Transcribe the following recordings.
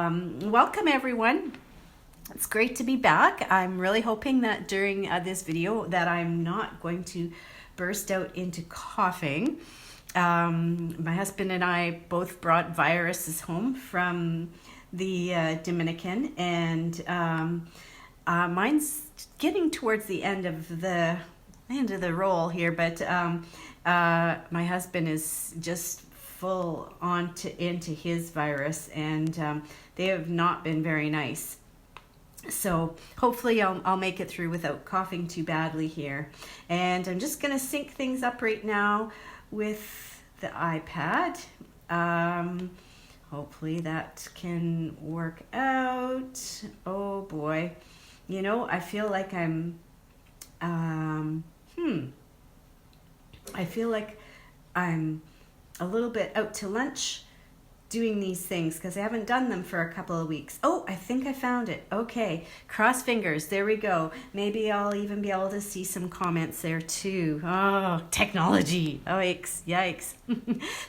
Welcome everyone. It's great to be back. I'm really hoping that during this video that I'm not going to burst out into coughing. My husband and I both brought viruses home from the Dominican, and mine's getting towards the end of the roll here, but my husband is just full on into his virus, and they have not been very nice. So hopefully I'll make it through without coughing too badly here. And I'm just going to sync things up right now with the iPad. Hopefully that can work out. Oh boy. You know, I feel like I'm a little bit out to lunch doing these things because I haven't done them for a couple of weeks. Oh, I think I found it. Okay, cross fingers. There we go. Maybe I'll even be able to see some comments there too. Oh, technology. Oh, yikes.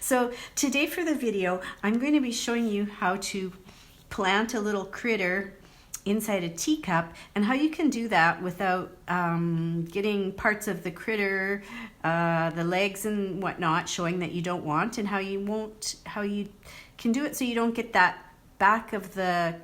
So today for the video, I'm going to be showing you how to plant a little critter inside a teacup, and how you can do that without getting parts of the critter, the legs and whatnot, showing that you don't want, and how you can do it so you don't get that back of the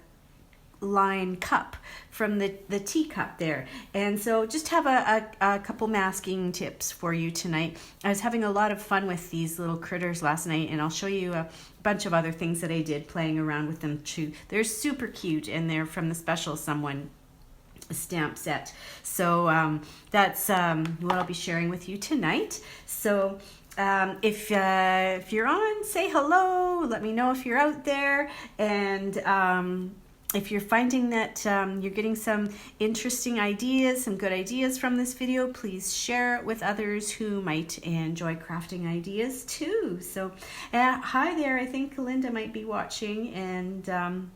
line cup from the teacup there. And so just have a couple masking tips for you tonight. I was having a lot of fun with these little critters last night, and I'll show you a bunch of other things that I did playing around with them too. They're super cute, and they're from the Special Someone stamp set. So that's what I'll be sharing with you tonight. So if you're on, say hello, let me know if you're out there, and if you're finding that you're getting some interesting ideas, some good ideas from this video, please share it with others who might enjoy crafting ideas too. So hi there, I think Linda might be watching, and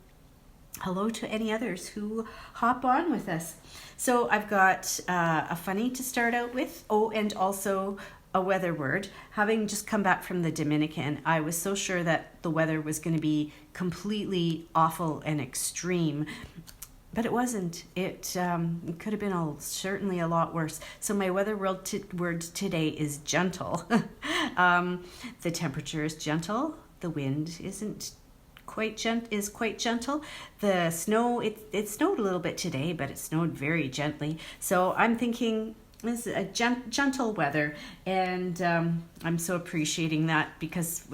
hello to any others who hop on with us. So I've got a funny to start out with. Oh, and also a weather word. Having just come back from the Dominican, I was so sure that the weather was going to be completely awful and extreme, but it wasn't. It could have been certainly a lot worse. So my weather word today is gentle. The temperature is gentle. The wind isn't quite gentle. The snow, it snowed a little bit today, but it snowed very gently. So I'm thinking this is a gentle weather, and I'm so appreciating that, because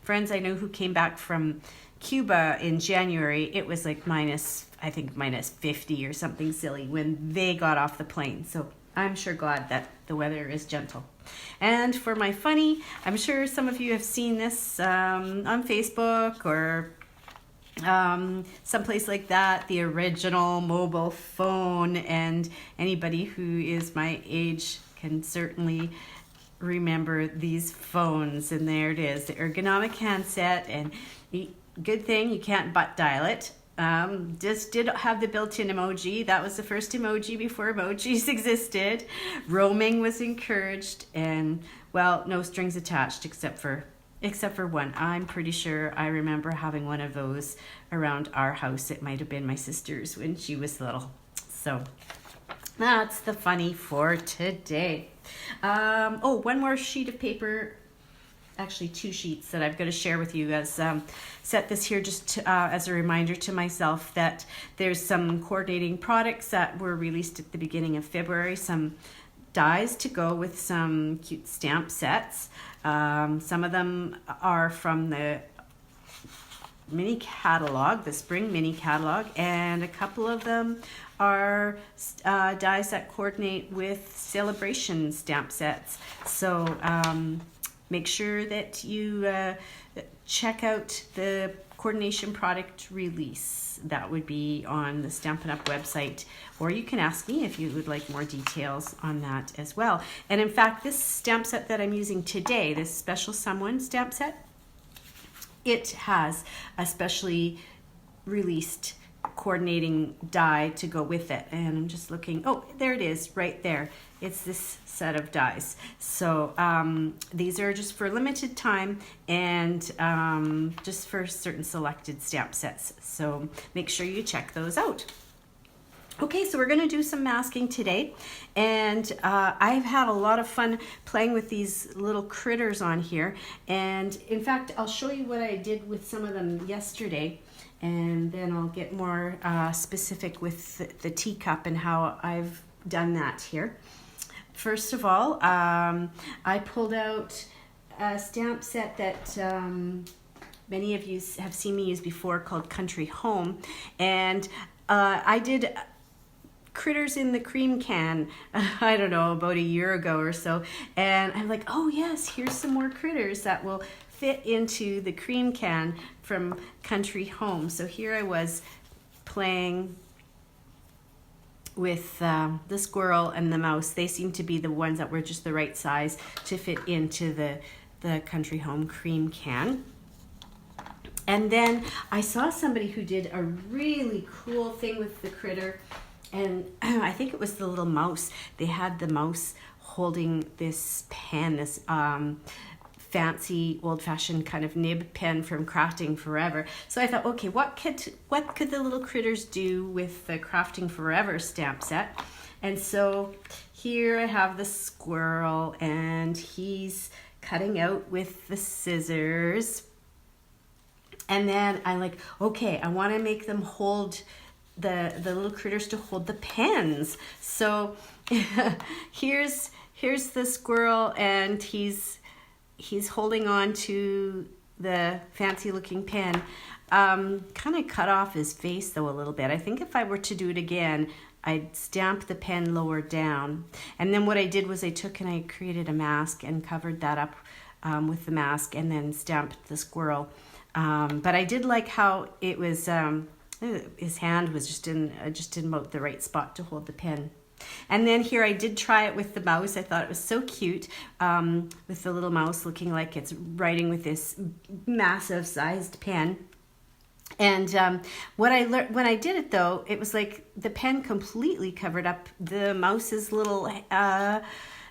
friends I know who came back from Cuba in January, it was like minus 50 or something silly when they got off the plane. So I'm sure glad that the weather is gentle. And for my funny, I'm sure some of you have seen this on Facebook or someplace like that, the original mobile phone, and anybody who is my age can certainly remember these phones. And there it is, the ergonomic handset, and good thing you can't butt dial it. Just did have the built-in emoji. That was the first emoji before emojis existed. Roaming was encouraged, and well, no strings attached except for one. I'm pretty sure I remember having one of those around our house. It might have been my sister's when she was little. So that's the funny for today. Oh, one more sheet of paper. Actually, two sheets that I've got to share with you. As set this here just as a reminder to myself that there's some coordinating products that were released at the beginning of February. Some dies to go with some cute stamp sets. Some of them are from the mini catalog, the spring mini catalog, and a couple of them are dies that coordinate with celebration stamp sets. So make sure that you check out the coordination product release. That would be on the Stampin' Up! Website, or you can ask me if you would like more details on that as well. And in fact, this stamp set that I'm using today, this Special Someone stamp set, it has a specially released coordinating die to go with it. And I'm just looking, oh, there it is right there. It's this set of dies. So these are just for limited time and just for certain selected stamp sets. So make sure you check those out. Okay, so we're going to do some masking today, and I've had a lot of fun playing with these little critters on here, and in fact I'll show you what I did with some of them yesterday, and then I'll get more specific with the teacup and how I've done that here. First of all, I pulled out a stamp set that many of you have seen me use before called Country Home, and I did critters in the cream can, I don't know, about a year ago or so, and I'm like, oh yes, here's some more critters that will fit into the cream can from Country Home. So here I was playing with the squirrel and the mouse. They seemed to be the ones that were just the right size to fit into the Country Home cream can. And then I saw somebody who did a really cool thing with the critter, and I think it was the little mouse. They had the mouse holding this pen, this fancy old-fashioned kind of nib pen from Crafting Forever. So I thought, okay, what could the little critters do with the Crafting Forever stamp set? And so here I have the squirrel, and he's cutting out with the scissors. And then I'm like, okay, I want to make them hold the little critters to hold the pens. So here's the squirrel, and he's holding on to the fancy looking pen. Kind of cut off his face though a little bit. I think if I were to do it again, I'd stamp the pen lower down. And then what I did was I took and I created a mask and covered that up with the mask, and then stamped the squirrel. But I did like how it was, his hand was just in about the right spot to hold the pen. And then here I did try it with the mouse. I thought it was so cute, with the little mouse looking like it's writing with this massive sized pen. And what I learned when I did it though, it was like the pen completely covered up the mouse's little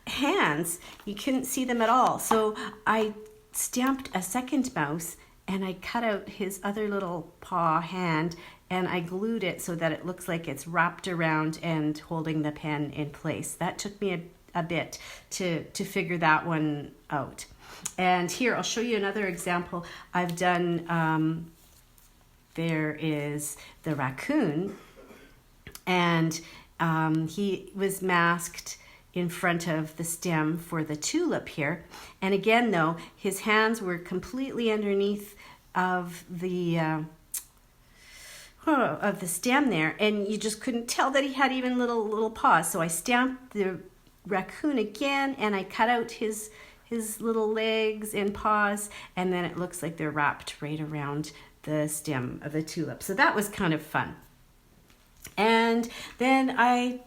hands. You couldn't see them at all. So I stamped a second mouse, and I cut out his other little paw hand, and I glued it so that it looks like it's wrapped around and holding the pen in place. That took me a bit to figure that one out. And here, I'll show you another example I've done. There is the raccoon, and he was masked in front of the stem for the tulip here. And again though, his hands were completely underneath of the stem there, and you just couldn't tell that he had even little paws. So I stamped the raccoon again, and I cut out his little legs and paws, and then it looks like they're wrapped right around the stem of the tulip. So that was kind of fun. And then I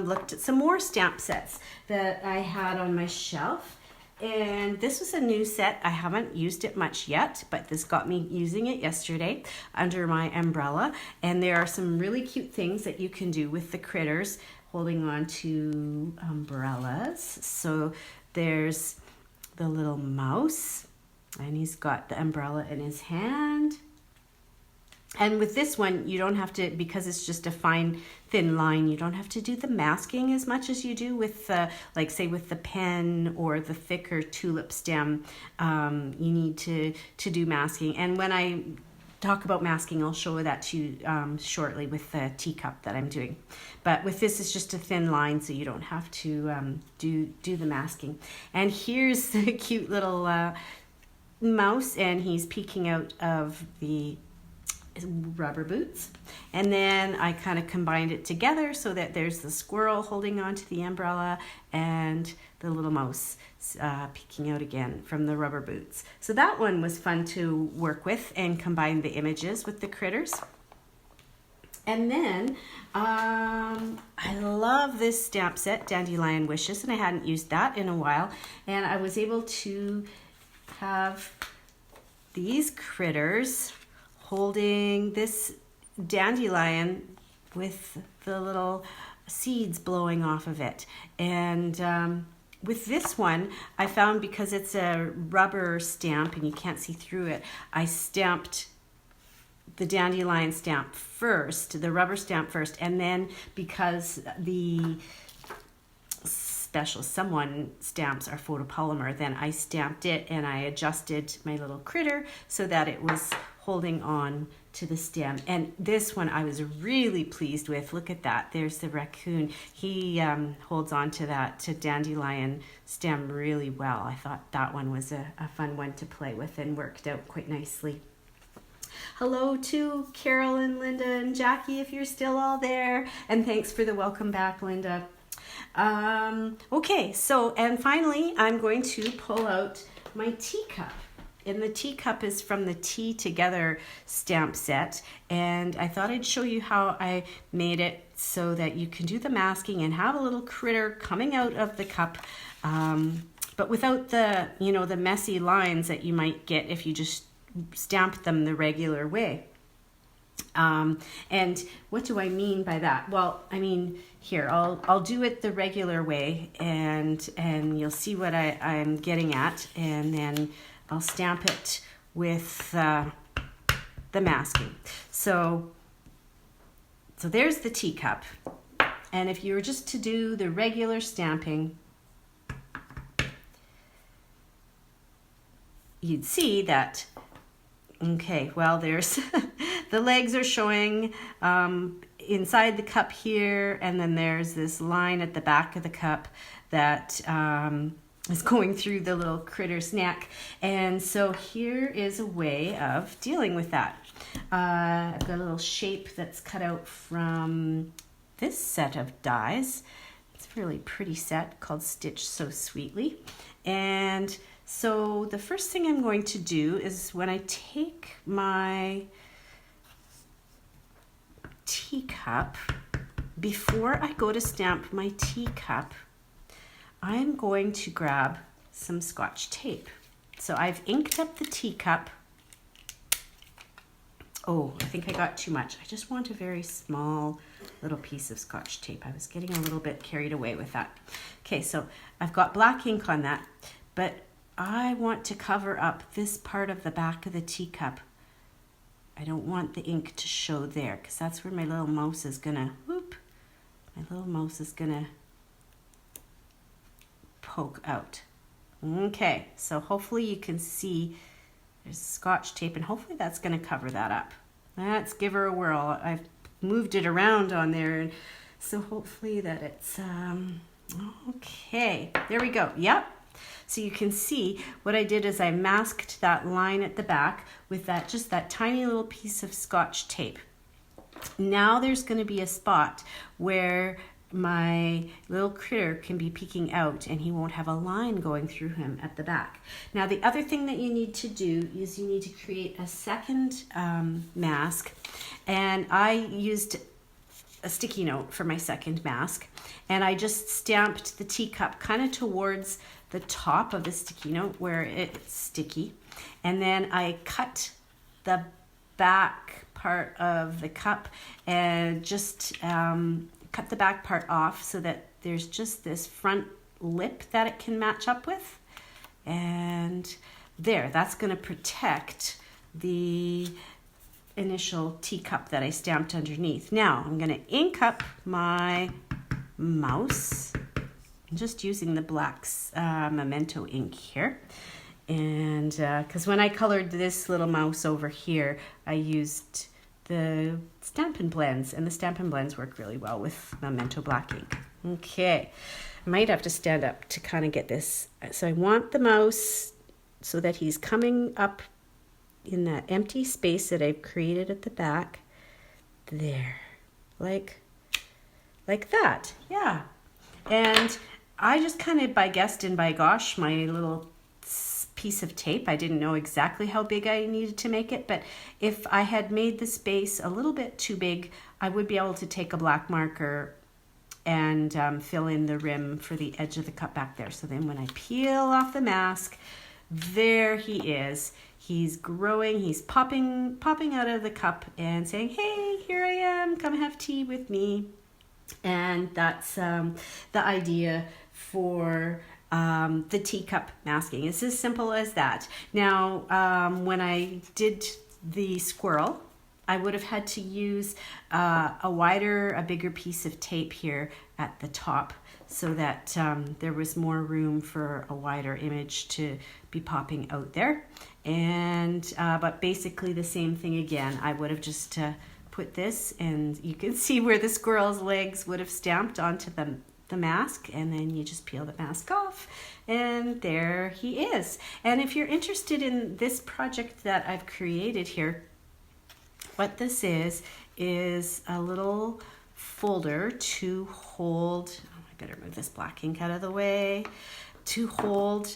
looked at some more stamp sets that I had on my shelf. And this was a new set. I haven't used it much yet, but this got me using it yesterday under my umbrella. And there are some really cute things that you can do with the critters holding on to umbrellas. So there's the little mouse, and he's got the umbrella in his hand. And with this one, you don't have to, because it's just a fine, thin line, you don't have to do the masking as much as you do with, like say with the pen or the thicker tulip stem. You need to do masking. And when I talk about masking, I'll show that to you shortly with the teacup that I'm doing. But with this, it's just a thin line, so you don't have to do the masking. And here's the cute little mouse, and he's peeking out of the rubber boots. And then I kind of combined it together so that there's the squirrel holding onto the umbrella and the little mouse peeking out again from the rubber boots. So that one was fun to work with and combine the images with the critters. And then I love this stamp set, Dandelion Wishes, and I hadn't used that in a while. And I was able to have these critters holding this dandelion with the little seeds blowing off of it. And with this one, I found, because it's a rubber stamp and you can't see through it, I stamped the dandelion stamp first, the rubber stamp first, and then because the special someone stamps are photopolymer, then I stamped it and I adjusted my little critter so that it was holding on to the stem. And this one I was really pleased with. Look at that. There's the raccoon. He holds on to that dandelion stem really well. I thought that one was a fun one to play with and worked out quite nicely. Hello to Carol and Linda and Jackie, if you're still all there. And thanks for the welcome back, Linda. Okay, so, and finally, I'm going to pull out my teacup. And the teacup is from the Tea Together stamp set. And I thought I'd show you how I made it so that you can do the masking and have a little critter coming out of the cup, but without the, the messy lines that you might get if you just stamp them the regular way. And what do I mean by that? Well, I mean, here, I'll do it the regular way, and you'll see what I'm getting at, and then I'll stamp it with the masking. So there's the teacup. And if you were just to do the regular stamping, you'd see that, okay, well, there's the legs are showing inside the cup here, and then there's this line at the back of the cup that is going through the little critter's neck. And so here is a way of dealing with that. I've got a little shape that's cut out from this set of dies. It's a really pretty set called Stitch So Sweetly. And so the first thing I'm going to do is, when I take my teacup, before I go to stamp my teacup, I'm going to grab some Scotch tape. So I've inked up the teacup. Oh, I think I got too much. I just want a very small little piece of Scotch tape. I was getting a little bit carried away with that. Okay, so I've got black ink on that, but I want to cover up this part of the back of the teacup. I don't want the ink to show there, because that's where my little mouse is gonna, poke out. Okay, so hopefully you can see there's Scotch tape, and hopefully that's gonna cover that up. Let's give her a whirl. I've moved it around on there, and so hopefully that it's, okay, there we go. Yep. So you can see what I did is I masked that line at the back with just that tiny little piece of Scotch tape. Now there's going to be a spot where my little critter can be peeking out, and he won't have a line going through him at the back. Now the other thing that you need to do is you need to create a second mask, and I used a sticky note for my second mask, and I just stamped the teacup kind of towards the top of the sticky note where it's sticky, and then I cut the back part of the cup and just cut the back part off so that there's just this front lip that it can match up with, and that's going to protect the initial teacup that I stamped underneath. Now I'm going to ink up my mouse. I'm just using the black Memento ink here, and because when I colored this little mouse over here, I used the Stampin' Blends, and the Stampin' Blends work really well with Memento black ink. Okay, I might have to stand up to kind of get this. So I want the mouse so that he's coming up in that empty space that I've created at the back. There, like that, yeah. And I just kind of by guessed and by gosh, my little piece of tape, I didn't know exactly how big I needed to make it, but if I had made the space a little bit too big, I would be able to take a black marker and fill in the rim for the edge of the cup back there. So then when I peel off the mask, there he is. He's growing, he's popping out of the cup and saying, hey, here I am, come have tea with me. And that's the idea for the teacup masking. It's as simple as that. Now, when I did the squirrel, I would have had to use a bigger piece of tape here at the top so that there was more room for a wider image to be popping out there. And but basically the same thing again. I would have just put this, and you can see where the squirrel's legs would have stamped onto the mask, and then you just peel the mask off, and there he is. And if you're interested in this project that I've created here, what this is a little folder to hold, I better move this black ink out of the way, to hold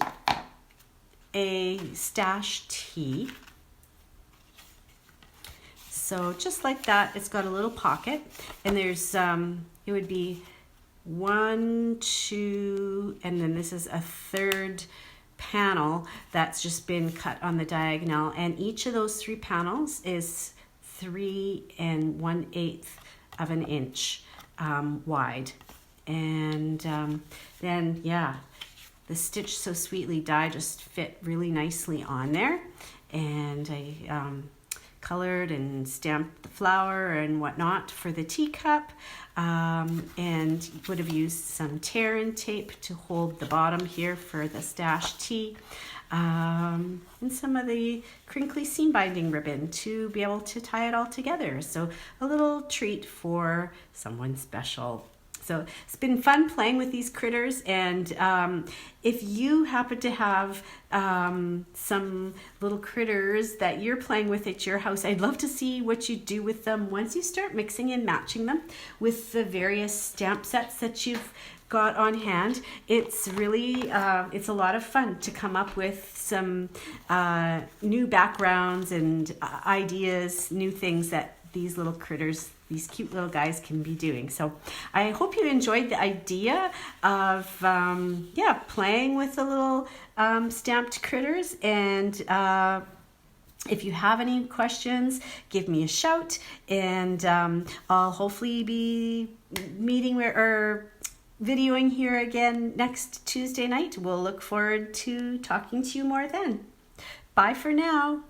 a stash tea. So just like that, it's got a little pocket, and there's it would be 1, 2, and then this is a third panel that's just been cut on the diagonal, and each of those 3 panels is 3 1/8 of an inch wide. And then yeah, the Stitch So Sweetly die just fit really nicely on there, and I colored and stamped the flower and whatnot for the teacup, and would have used some tear and tape to hold the bottom here for the stash tea, and some of the crinkly seam binding ribbon to be able to tie it all together. So a little treat for someone special. So it's been fun playing with these critters, and if you happen to have some little critters that you're playing with at your house, I'd love to see what you do with them once you start mixing and matching them with the various stamp sets that you've got on hand. It's really, it's a lot of fun to come up with some new backgrounds and ideas, new things that these little critters, these cute little guys can be doing. So I hope you enjoyed the idea of playing with the little stamped critters. And if you have any questions, give me a shout, and I'll hopefully be meeting or videoing here again next Tuesday night. We'll look forward to talking to you more then. Bye for now.